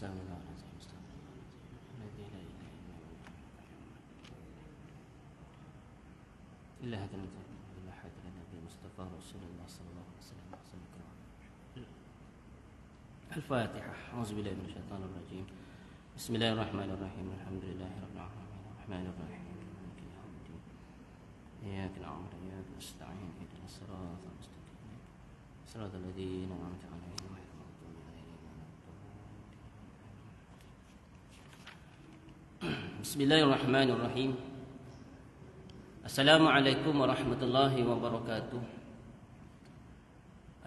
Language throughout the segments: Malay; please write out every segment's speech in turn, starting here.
إلا هذا إلا حد النبي المصطفى رسول الله صلى الله عليه وسلم. الفاتحة. أعوذ بالله من الشيطان الرجيم. بسم الله الرحمن الرحيم. الحمد لله رب العالمين الرحمن الرحيم مالك يوم الدين إياك نعبد وإياك نستعين اهدنا الصراط المستقيم صراط الذين أنعمت عليهم غير المغضوب عليهم ولا الضالين. بسم الله الرحمن الرحيم. Assalamualaikum warahmatullahi wabarakatuh.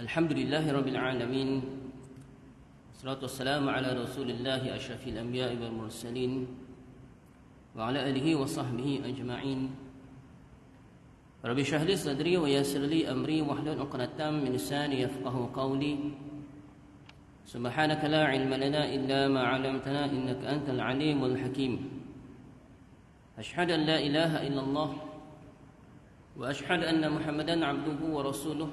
Alhamdulillahi rabbil alamin. Wassalatu wassalamu ala rasulillahi asyrafil anbiya'i wal mursalin wa ala alihi wa sahbihi ajma'in. Rabbi shrah li sadri wa yassir li amri wahlul 'uqdatam min lisani yafqahu qawli. Subhanaka la 'ilma lana illa ma 'allamtana innaka antal 'alimul hakim. Asyhadu an la ilaha illallah wa asyhadu anna Muhammadan 'abduhu wa rasuluh.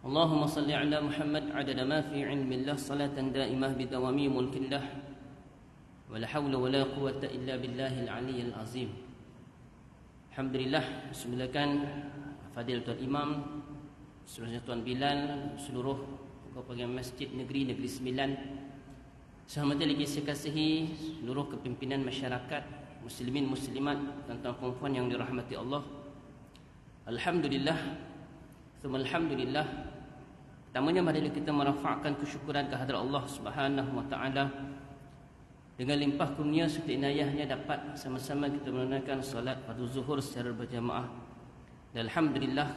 Allahumma salli 'ala Muhammad 'adada ma fi 'ilmillah salatan daimah bi dawami mulkillah wa la haula wa la quwwata illa billahil 'aliyyil azim. Alhamdulillah, bismillahkan Fadilatul Imam, seluruh Tuan Bilal, seluruh pegawai Masjid Negeri Sembilan, sahabat lagi saya kasihi seluruh kepimpinan masyarakat muslimin muslimat dan tuan-puan yang dirahmati Allah. Alhamdulillah, alhamdulillah. Pertamanya mari kita merafakkan kesyukuran kehadrat Allah Subhanahu wa taala. Dengan limpah kurnia serta inayahnya dapat sama-sama kita menunaikan solat fardu zuhur secara berjamaah. Dan alhamdulillah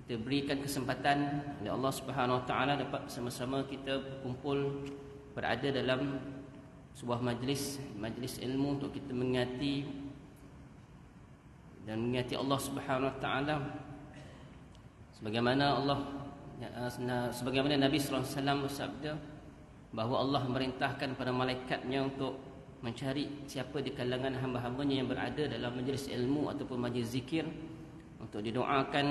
kita berikan kesempatan oleh Allah Subhanahu wa taala dapat sama-sama kita berkumpul berada dalam sebuah majlis ilmu untuk kita mengingati dan mengingati Allah Subhanahu wa taala sebagaimana Nabi sallallahu alaihi wasallam bersabda bahawa Allah merintahkan pada malaikatnya untuk mencari siapa di kalangan hamba-hambanya yang berada dalam majlis ilmu ataupun majlis zikir untuk didoakan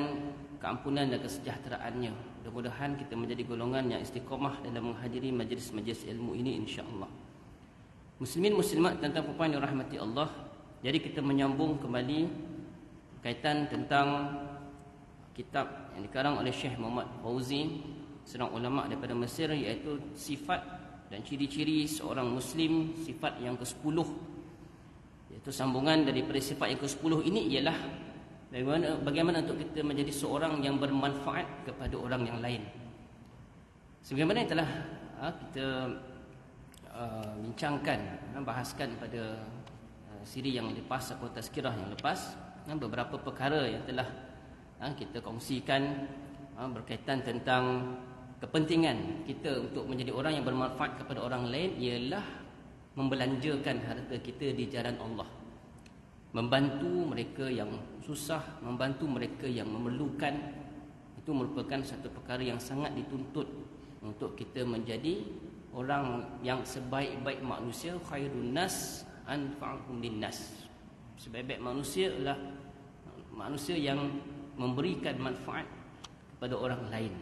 keampunan dan kesejahteraannya. Mudah-mudahan kita menjadi golongan yang istiqamah dalam menghadiri majlis-majlis ilmu ini insya-Allah. Muslimin muslimat dan puan yang rahmati Allah. Jadi kita menyambung kembali kaitan tentang kitab yang dikarang oleh Syekh Muhammad Fauzi, seorang ulama daripada Mesir, iaitu sifat dan ciri-ciri seorang muslim, sifat yang ke-10. Iaitu sambungan daripada sifat yang ke-10 ini ialah bagaimana untuk kita menjadi seorang yang bermanfaat kepada orang yang lain. Sebagaimana yang telah kita bincangkan, bahaskan pada siri yang lepas atau tazkirah yang lepas, beberapa perkara yang telah kita kongsikan berkaitan tentang kepentingan kita untuk menjadi orang yang bermanfaat kepada orang lain ialah membelanjakan harta kita di jalan Allah, membantu mereka yang susah, membantu mereka yang memerlukan. Itu merupakan satu perkara yang sangat dituntut untuk kita menjadi orang yang sebaik-baik manusia. Khairun nas anfa'uhum linnas. Sebaik-baik manusia adalah manusia yang memberikan manfaat kepada orang lain.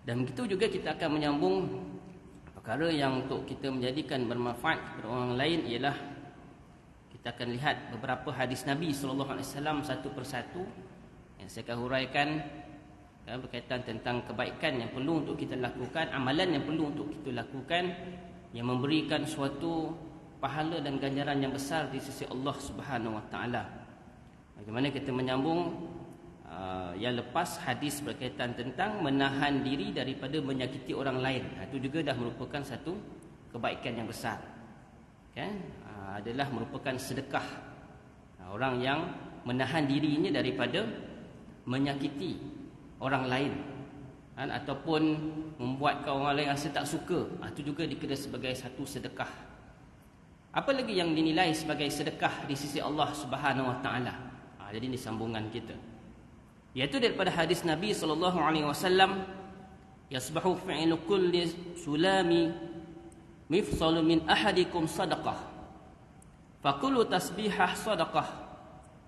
Dan begitu juga kita akan menyambung perkara yang untuk kita menjadikan bermanfaat kepada orang lain ialah kita akan lihat beberapa hadis Nabi SAW satu persatu yang saya akan huraikan berkaitan tentang kebaikan yang perlu untuk kita lakukan, amalan yang perlu untuk kita lakukan yang memberikan suatu pahala dan ganjaran yang besar di sisi Allah Subhanahu wa taala. Bagaimana kita menyambung yang lepas hadis berkaitan tentang menahan diri daripada menyakiti orang lain. Itu juga dah merupakan satu kebaikan yang besar. Kan? Adalah merupakan sedekah. Orang yang menahan dirinya daripada menyakiti orang lain ataupun membuatkan orang lain rasa tak suka, itu juga dikira sebagai satu sedekah. Apa lagi yang dinilai sebagai sedekah di sisi Allah Subhanahu wa taala? Jadi ini sambungan kita, iaitu daripada hadis Nabi sallallahu alaihi wasallam, yasbahu fi'lu kulli sulami mifsalu min ahadikum sadaqah, fakulu tasbihah sadaqah,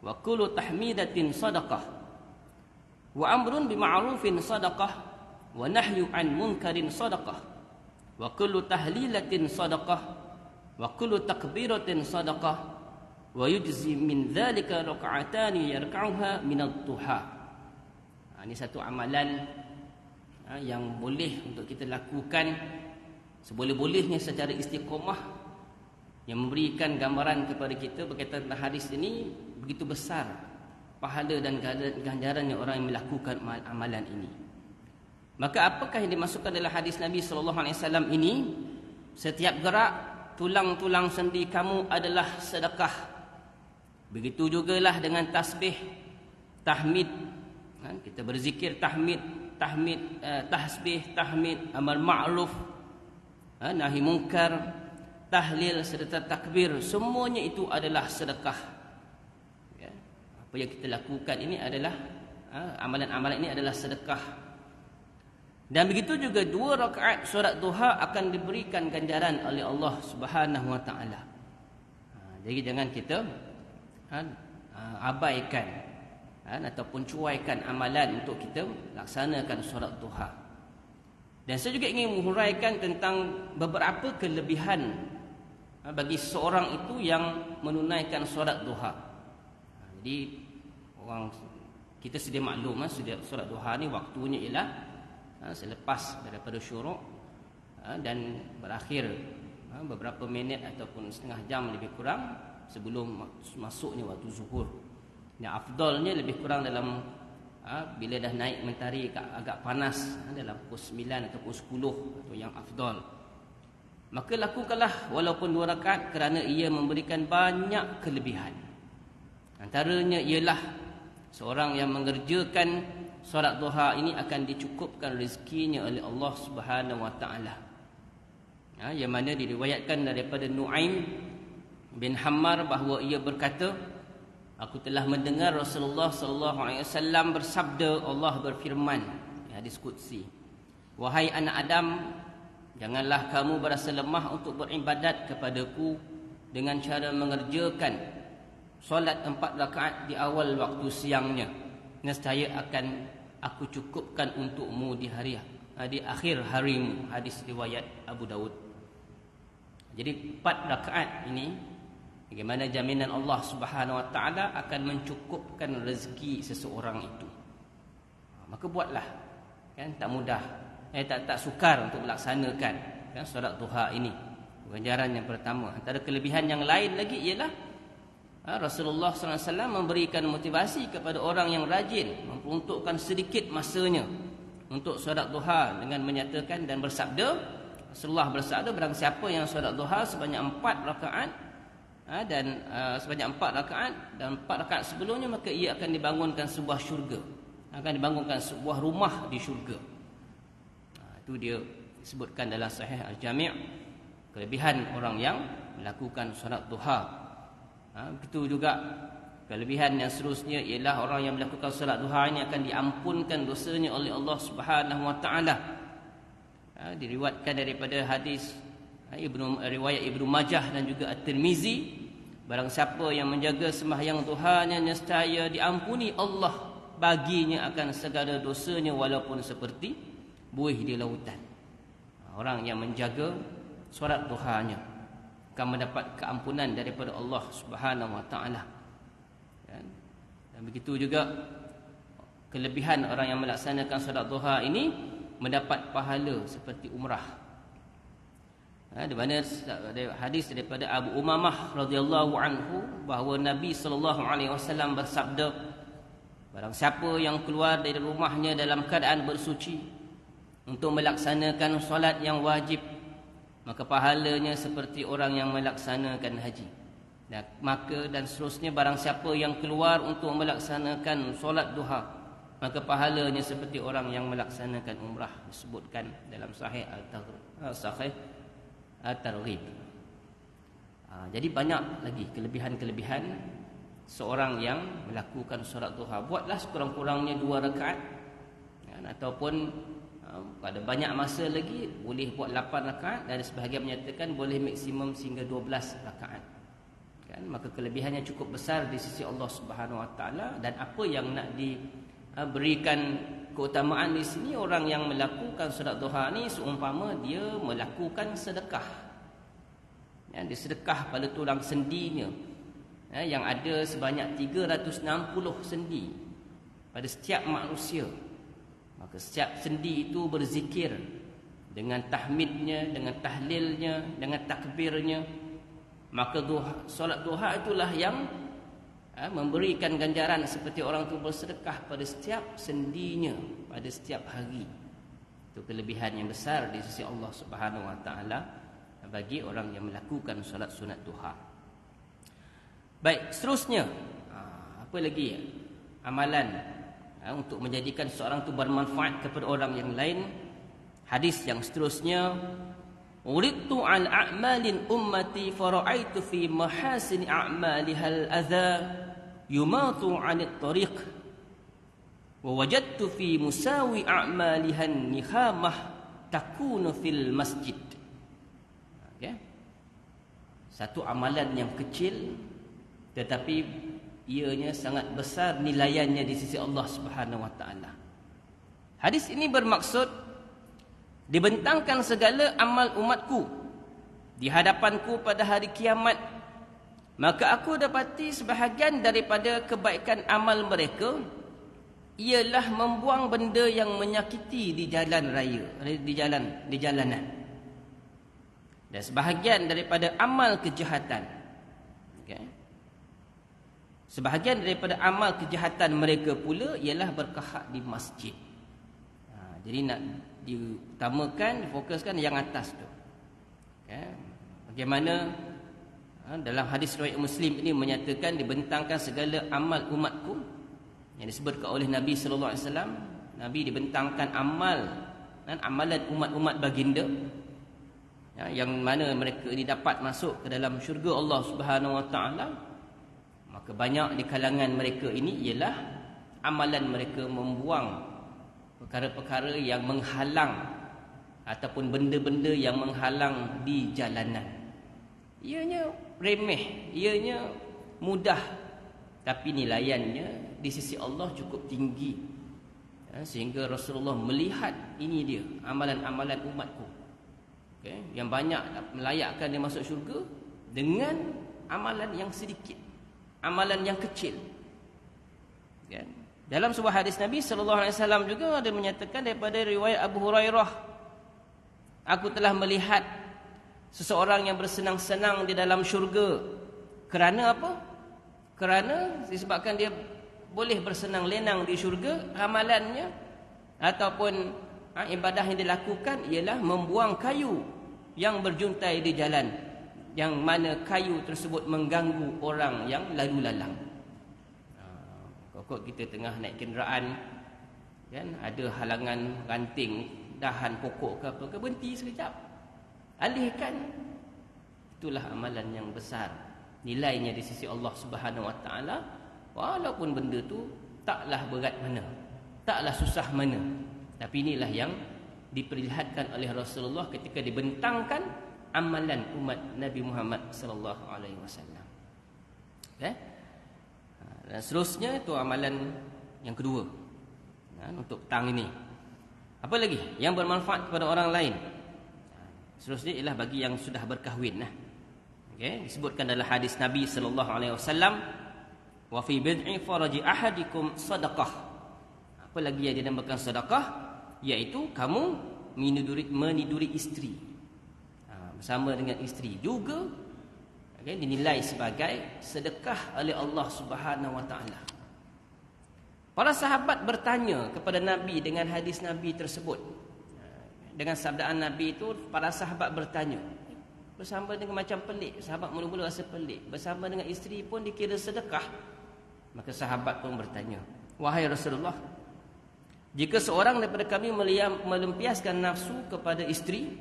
wa kullu tahmidatin sadaqah, wa amrun bima'rufin sadaqah, wa nahyu an munkarin sadaqah, wa kullu tahlilatin sadaqah wa kullu takbiratin sadaqah wa yujzi min dhalika raka'atani yarka'uha min ad-duha. Ini satu amalan yang boleh untuk kita lakukan seboleh-bolehnya secara istiqamah, yang memberikan gambaran kepada kita berkaitan tentang hadis ini begitu besar pahala dan ganjaran yang orang yang melakukan amalan ini. Maka apakah yang dimasukkan dalam hadis Nabi SAW ini? Setiap gerak tulang-tulang sendi kamu adalah sedekah. Begitu jugalah dengan tasbih, tahmid. Kita berzikir tahmid, tasbih, tahmid, amal ma'ruf, nahi munkar, tahlil serta takbir, semuanya itu adalah sedekah. Apa yang kita lakukan ini adalah amalan-amalan ini adalah sedekah. Dan begitu juga 2 rakaat solat duha akan diberikan ganjaran oleh Allah Subhanahu wa taala. Jadi jangan kita abaikan ataupun cuaikan amalan untuk kita laksanakan solat duha. Dan saya juga ingin menghuraikan tentang beberapa kelebihan bagi seorang itu yang menunaikan solat duha. Jadi kita sedia maklum, solat duha ni waktunya ialah selepas daripada syuruk dan berakhir beberapa minit ataupun setengah jam lebih kurang sebelum masuknya waktu zuhur. Yang afdalnya lebih kurang dalam bila dah naik mentari agak panas, dalam pukul 9 atau pukul 10 atau yang afdal. Maka lakukanlah walaupun 2 rakaat kerana ia memberikan banyak kelebihan. Antaranya ialah seorang yang mengerjakan solat duha ini akan dicukupkan rezekinya oleh Allah Subhanahu wa taala. Yang mana diriwayatkan daripada Nu'aim bin Hammar bahawa ia berkata, aku telah mendengar Rasulullah sallallahu alaihi wasallam bersabda, Allah berfirman, hadis qudsi, wahai anak Adam, janganlah kamu berasa lemah untuk beribadat kepadaku dengan cara mengerjakan solat 4 rakaat di awal waktu siangnya. Nescaya akan aku cukupkan untukmu di akhir harimu. Hadis riwayat Abu Daud. Jadi 4 rakaat ini, bagaimana jaminan Allah Subhanahu wa taala akan mencukupkan rezeki seseorang itu. Maka buatlah, kan, tak mudah, tak sukar untuk melaksanakan kan solat duha ini. Ganjaran yang pertama. Antara kelebihan yang lain lagi ialah Rasulullah SAW memberikan motivasi kepada orang yang rajin memperuntukkan sedikit masanya untuk solat duha dengan menyatakan dan bersabda, Rasulullah bersabda, barang siapa yang solat duha sebanyak 4 rakaat dan sebanyak 4 rakaat dan 4 rakaat sebelumnya, maka ia akan dibangunkan sebuah syurga, akan dibangunkan sebuah rumah di syurga. Itu dia disebutkan dalam Sahih Al-Jami', kelebihan orang yang melakukan solat duha. Begitu juga kelebihan yang seterusnya ialah orang yang melakukan solat duha ini akan diampunkan dosanya oleh Allah Subhanahu wa taala. Diriwayatkan daripada hadis riwayat Ibnu Majah dan juga At-Tirmizi, barang siapa yang menjaga sembahyang duhanya nescaya diampuni Allah baginya akan segala dosanya walaupun seperti buih di lautan. Orang yang menjaga solat duhanya akan mendapat keampunan daripada Allah Subhanahu wa taala. Dan begitu juga kelebihan orang yang melaksanakan solat duha ini mendapat pahala seperti umrah. Di mana hadis daripada Abu Umamah radhiyallahu anhu bahawa Nabi sallallahu alaihi wasallam bersabda, barang siapa yang keluar dari rumahnya dalam keadaan bersuci untuk melaksanakan solat yang wajib, maka pahalanya seperti orang yang melaksanakan haji. Dan seterusnya, barang siapa yang keluar untuk melaksanakan solat duha, maka pahalanya seperti orang yang melaksanakan umrah. Disebutkan dalam Sahih At-Targhib. Jadi banyak lagi kelebihan-kelebihan seorang yang melakukan solat duha. Buatlah sekurang-kurangnya 2 rakaat, ataupun pada banyak masa lagi boleh buat 8 rakaat, dan sebahagian menyatakan boleh maksimum sehingga 12 rakaat. Kan, maka kelebihannya cukup besar di sisi Allah Subhanahu wa taala, dan apa yang nak diberikan keutamaan di sini, orang yang melakukan solat duha ni seumpama dia melakukan sedekah. Ya, dia sedekah pada tulang sendinya, ya, yang ada sebanyak 360 sendi pada setiap manusia. Maka setiap sendi itu berzikir dengan tahmidnya, dengan tahlilnya, dengan takbirnya. Maka solat duha itulah yang memberikan ganjaran seperti orang tu bersedekah pada setiap sendinya pada setiap hari. Itu kelebihan yang besar di sisi Allah Subhanahu Wa Taala bagi orang yang melakukan solat sunat duha. Baik, seterusnya apa lagi amalan untuk menjadikan seorang tu bermanfaat kepada orang yang lain? Hadis yang seterusnya, uridtu an a'malin ummati fara'aitu fi mahasin a'maliha al-adha yumatu 'anit tariq wa wajadtu fi musawi a'maliha an-nihamah takunu fil masjid. Okay. Satu amalan yang kecil tetapi ianya sangat besar nilaiannya di sisi Allah Subhanahu Wa Taala. Hadis ini bermaksud dibentangkan segala amal umatku di hadapanku pada hari kiamat, maka aku dapati sebahagian daripada kebaikan amal mereka ialah membuang benda yang menyakiti di jalan raya, di jalanan. Dan sebahagian daripada amal kejahatan, okay, sebahagian daripada amal kejahatan mereka pula ialah berkahak di masjid. Jadi nak diutamakan, difokuskan yang atas tu. Okay. Bagaimana dalam hadis riwayat Muslim ini menyatakan dibentangkan segala amal umatku, yang disebutkan oleh Nabi sallallahu alaihi wasallam. Nabi dibentangkan amal dan amalan umat-umat baginda, ya, yang mana mereka ini dapat masuk ke dalam syurga Allah Subhanahu Wa Taala. Maka banyak di kalangan mereka ini ialah amalan mereka membuang perkara-perkara yang menghalang ataupun benda-benda yang menghalang di jalanan. Ianya remeh, ianya mudah, tapi nilaiannya di sisi Allah cukup tinggi, ya, sehingga Rasulullah melihat ini dia amalan-amalan umatku, okay, yang banyak melayakkan dia masuk syurga dengan amalan yang sedikit, amalan yang kecil, okay. Dalam sebuah hadis Nabi sallallahu alaihi wasallam juga ada menyatakan daripada riwayat Abu Hurairah, aku telah melihat seseorang yang bersenang-senang di dalam syurga. Kerana apa? Kerana disebabkan dia boleh bersenang lenang di syurga, amalannya ataupun ibadah yang dilakukan ialah membuang kayu yang berjuntai di jalan, yang mana kayu tersebut mengganggu orang yang lalu lalang. Kalau kita tengah naik kenderaan, kan, ada halangan ranting, dahan pokok ke apa ke, berhenti sekejap, alihkan. Itulah amalan yang besar nilainya di sisi Allah Subhanahu Wa Taala, walaupun benda tu taklah berat mana, taklah susah mana, tapi inilah yang diperlihatkan oleh Rasulullah ketika dibentangkan amalan umat Nabi Muhammad sallallahu alaihi wasallam. Okay? Dan seterusnya itu amalan yang kedua, untuk petang ini. Apa lagi yang bermanfaat kepada orang lain? Seterusnya ialah bagi yang sudah berkahwin. Okay, disebutkan dalam hadis Nabi sallallahu alaihi wasallam, wa fi bid'i faraji ahadikum sadaqah. Apa lagi yang dinamakan sedekah? Iaitu kamu meniduri isteri, bersama dengan isteri juga, okay, dinilai sebagai sedekah oleh Allah Subhanahu Wa Taala. Para sahabat bertanya kepada Nabi dengan hadis Nabi tersebut. Dengan sabdaan Nabi itu, para sahabat bertanya. Bersama dengan macam pelik, sahabat mula-mula rasa pelik. Bersama dengan isteri pun dikira sedekah. Maka sahabat pun bertanya, wahai Rasulullah, jika seorang daripada kami melampiaskan nafsu kepada isteri,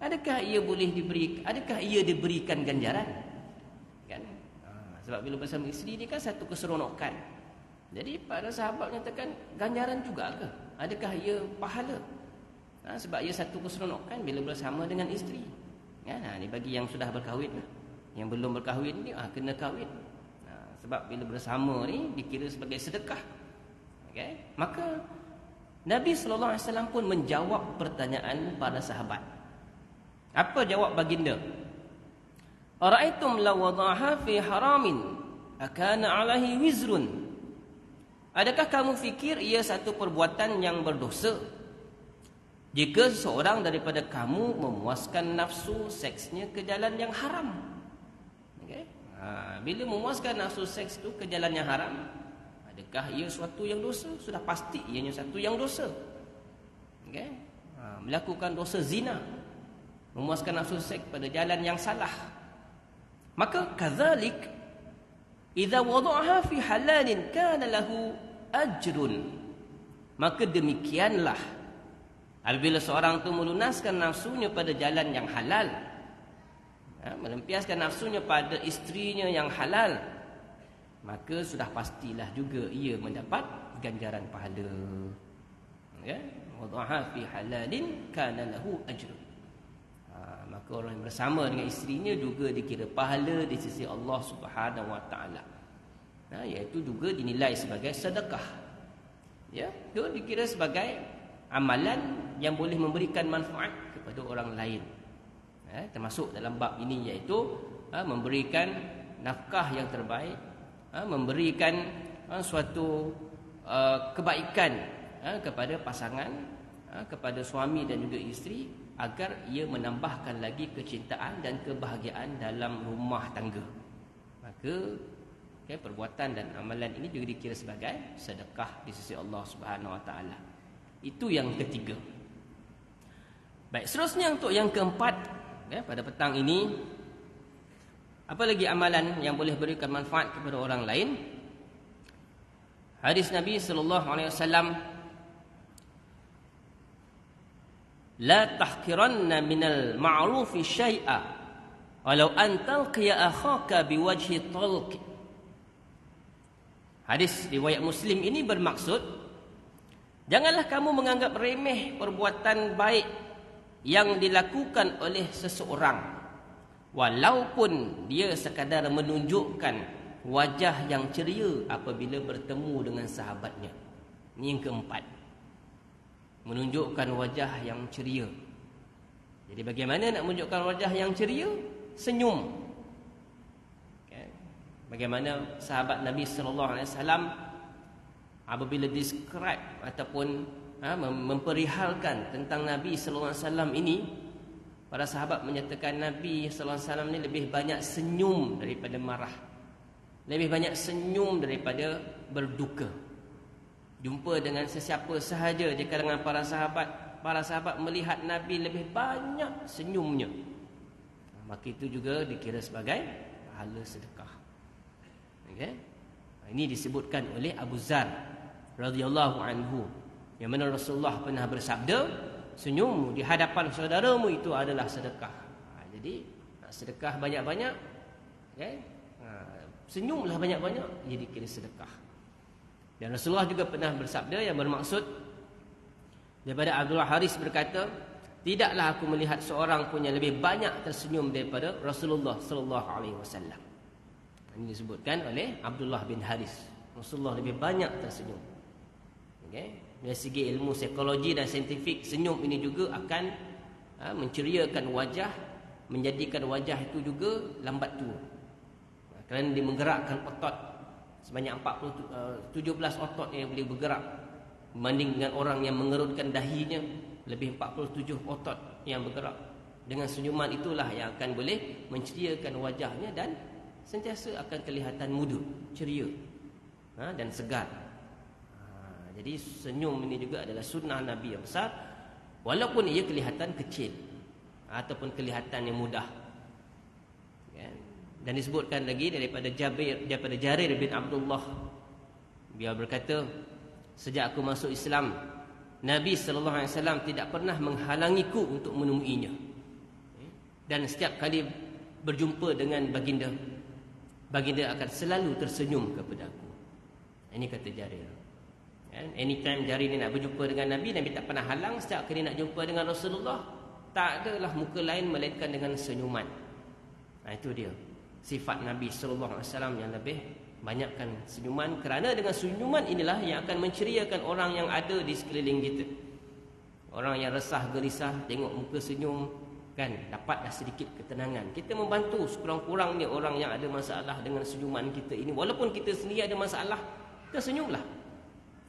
adakah ia diberikan ganjaran? Kan? Sebab bila bersama isteri ni kan satu keseronokan. Jadi para sahabat menyatakan, ganjaran juga ke? Adakah ia pahala? Sebab ia satu keseronokan bila bersama dengan isteri. Ini bagi yang sudah berkahwin. Yang belum berkahwin ni kena kahwin. Sebab bila bersama ni dikira sebagai sedekah. Okay? Maka Nabi SAW pun menjawab pertanyaan para sahabat. Apa jawab baginda? Ara'aitum law wada'aha fi haramin akana 'alaihi wizrun. Adakah kamu fikir ia satu perbuatan yang berdosa jika seseorang daripada kamu memuaskan nafsu seksnya ke jalan yang haram? Okay? Bila memuaskan nafsu seks itu ke jalan yang haram, adakah ia suatu yang dosa? Sudah pasti ianya satu yang dosa. Okay? Melakukan dosa zina, memuaskan nafsu seks pada jalan yang salah. Maka kadzalik idza wada'aha fi halalin kana lahu ajrun. Maka demikianlah apabila seorang itu melunaskan nafsunya pada jalan yang halal, melampiaskan nafsunya pada isterinya yang halal, maka sudah pastilah juga ia mendapat ganjaran pahala. Ya, wada'aha fi halalin kana lahu ajrun. Maka orang yang bersama dengan isterinya juga dikira pahala di sisi Allah Subhanahu Wa Taala. Iaitu juga dinilai sebagai sedekah. Ya, itu dikira sebagai amalan yang boleh memberikan manfaat kepada orang lain. Termasuk dalam bab ini iaitu memberikan nafkah yang terbaik, memberikan suatu kebaikan kepada pasangan, kepada suami dan juga isteri, agar ia menambahkan lagi kecintaan dan kebahagiaan dalam rumah tangga. Maka perbuatan dan amalan ini juga dikira sebagai sedekah di sisi Allah Subhanahu Wa Taala. Itu yang ketiga. Baik, seterusnya untuk yang keempat, pada petang ini, apa lagi amalan yang boleh berikan manfaat kepada orang lain? Hadis Nabi sallallahu alaihi wasallam, la tahqiranna minal ma'rufi syai'a walau an talqiya akhaka biwajhi talq. Hadis riwayat Muslim ini bermaksud, janganlah kamu menganggap remeh perbuatan baik yang dilakukan oleh seseorang walaupun dia sekadar menunjukkan wajah yang ceria apabila bertemu dengan sahabatnya. Ini yang keempat, menunjukkan wajah yang ceria. Jadi bagaimana nak menunjukkan wajah yang ceria? Senyum. Bagaimana sahabat Nabi sallallahu alaihi wasallam apabila describe ataupun memperihalkan tentang Nabi sallallahu alaihi wasallam ini, para sahabat menyatakan Nabi sallallahu alaihi wasallam ni lebih banyak senyum daripada marah, lebih banyak senyum daripada berduka. Jumpa dengan sesiapa sahaja di kalangan para sahabat melihat Nabi lebih banyak senyumnya, maka itu juga dikira sebagai pahala sedekah. Okay? Ini disebutkan oleh Abu Zar radhiyallahu anhu, yang mana Rasulullah pernah bersabda, senyum di hadapan saudaramu itu adalah sedekah. Jadi sedekah banyak-banyak, okay? Senyumlah banyak-banyak, jadi kira sedekah. Dan Rasulullah juga pernah bersabda yang bermaksud, daripada Abdullah Haris berkata, tidaklah aku melihat seorang pun yang lebih banyak tersenyum daripada Rasulullah sallallahu alaihi wasallam. Ini disebutkan oleh Abdullah bin Haris. Rasulullah lebih banyak tersenyum. Okay? Dari segi ilmu psikologi dan saintifik, senyum ini juga akan menceriakan wajah, menjadikan wajah itu juga lambat tua. Kerana dia menggerakkan otot sebanyak 17 otot yang boleh bergerak, berbanding dengan orang yang mengerutkan dahinya, lebih 47 otot yang bergerak. Dengan senyuman itulah yang akan boleh menceriakan wajahnya dan sentiasa akan kelihatan muda, ceria dan segar. Jadi senyum ini juga adalah sunnah Nabi yang besar, walaupun ia kelihatan kecil ataupun kelihatan yang mudah. Dan disebutkan lagi daripada Jarir bin Abdullah, dia berkata, sejak aku masuk Islam, Nabi sallallahu alaihi wasallam tidak pernah menghalangiku untuk menemuinya. Dan setiap kali berjumpa dengan baginda akan selalu tersenyum kepada aku. Ini kata Jarir. Anytime Jarir ni nak berjumpa dengan Nabi tak pernah halang. Setiap kali nak jumpa dengan Rasulullah, tak adalah muka lain melainkan dengan senyuman. Itu dia sifat Nabi sallallahu alaihi wasallam yang lebih Banyakkan senyuman, kerana dengan senyuman inilah yang akan menceriakan orang yang ada di sekeliling kita. Orang yang resah, gelisah, tengok muka senyum, kan, dapatlah sedikit ketenangan. Kita membantu sekurang-kurangnya orang yang ada masalah dengan senyuman kita ini. Walaupun kita sendiri ada masalah, kita senyumlah.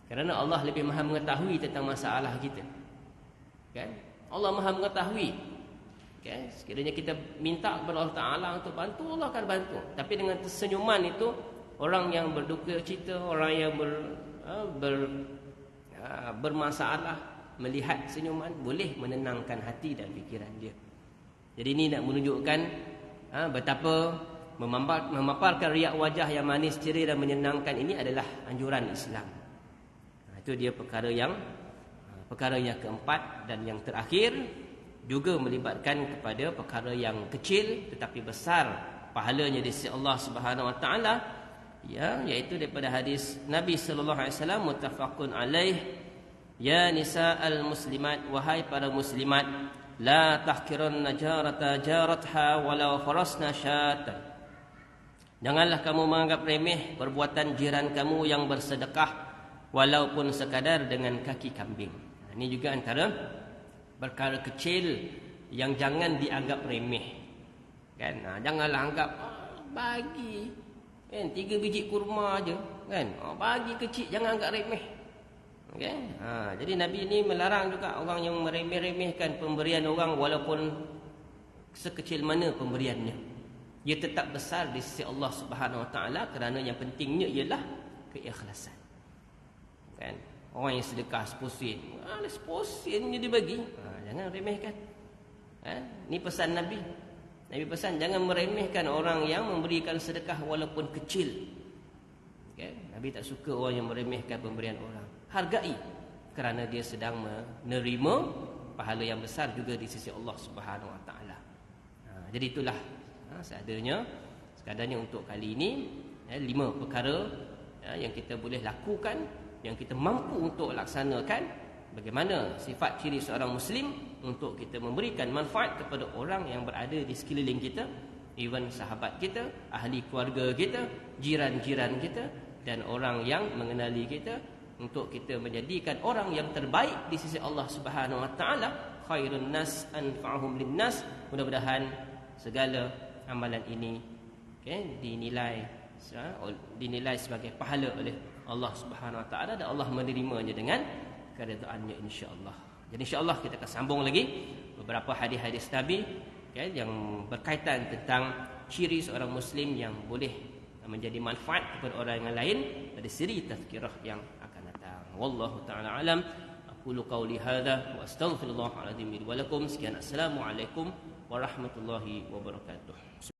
Kerana Allah lebih maha mengetahui tentang masalah kita. Kan? Allah maha mengetahui. Kan? Sekiranya kita minta kepada Allah Ta'ala untuk bantu, Allah akan bantu. Tapi dengan senyuman itu, orang yang berduka cita, orang yang bermasalah, melihat senyuman boleh menenangkan hati dan fikiran dia. Jadi ini nak menunjukkan betapa memaparkan riak wajah yang manis, ceria dan menyenangkan ini adalah anjuran Islam. Itu dia perkara yang keempat. Dan yang terakhir juga melibatkan kepada perkara yang kecil tetapi besar pahalanya di sisi Allah Subhanahu Wa Taala, ya, iaitu daripada hadis Nabi sallallahu alaihi wasallam muttafaqun alaih, ya nisa'al muslimat, wahai para muslimat, la tahkirunna jarata jaratha walau farasna syatan. Janganlah kamu menganggap remeh perbuatan jiran kamu yang bersedekah walaupun sekadar dengan kaki kambing. Ini juga antara perkara kecil yang jangan dianggap remeh. Kan? Janganlah anggap bagi 3 biji kurma aja, kan? Bagi kecil, jangan anggap remeh. Okay? Jadi Nabi ini melarang juga orang yang meremeh-remehkan pemberian orang walaupun sekecil mana pemberiannya. Ia tetap besar di sisi Allah Subhanahu Wa Taala, kerana yang pentingnya ialah keikhlasan. Kan? Orang yang sedekah 10 sen, 10 sen je dia bagi. Jangan remehkan. Ini pesan Nabi. Nabi pesan jangan meremehkan orang yang memberikan sedekah walaupun kecil. Okay? Nabi tak suka orang yang meremehkan pemberian orang. Hargai, kerana dia sedang menerima pahala yang besar juga di sisi Allah Subhanahu Wa Taala. Jadi itulah sekadarnya untuk kali ini 5 perkara yang kita boleh lakukan, yang kita mampu untuk laksanakan. Bagaimana sifat ciri seorang Muslim untuk kita memberikan manfaat kepada orang yang berada di sekeliling kita, even sahabat kita, ahli keluarga kita, jiran-jiran kita, dan orang yang mengenali kita, untuk kita menjadikan orang yang terbaik di sisi Allah Subhanahu Wa Taala. Khairun nas anfa'uhum linnas. Mudah-mudahan segala amalan ini dinilai sebagai pahala oleh Allah Subhanahu Wa Taala, dan Allah menerimanya dengan keredaannya, insya-Allah. Jadi insya-Allah kita akan sambung lagi beberapa hadis-hadis Nabi yang berkaitan tentang ciri seorang Muslim yang boleh menjadi manfaat kepada orang yang lain dari siri tazkirah yang akan datang. Wallahu taala alam. Aqulu qawli hadza wa astaghfirullahal azim li wa lakum. Sekian, assalamualaikum warahmatullahi wabarakatuh.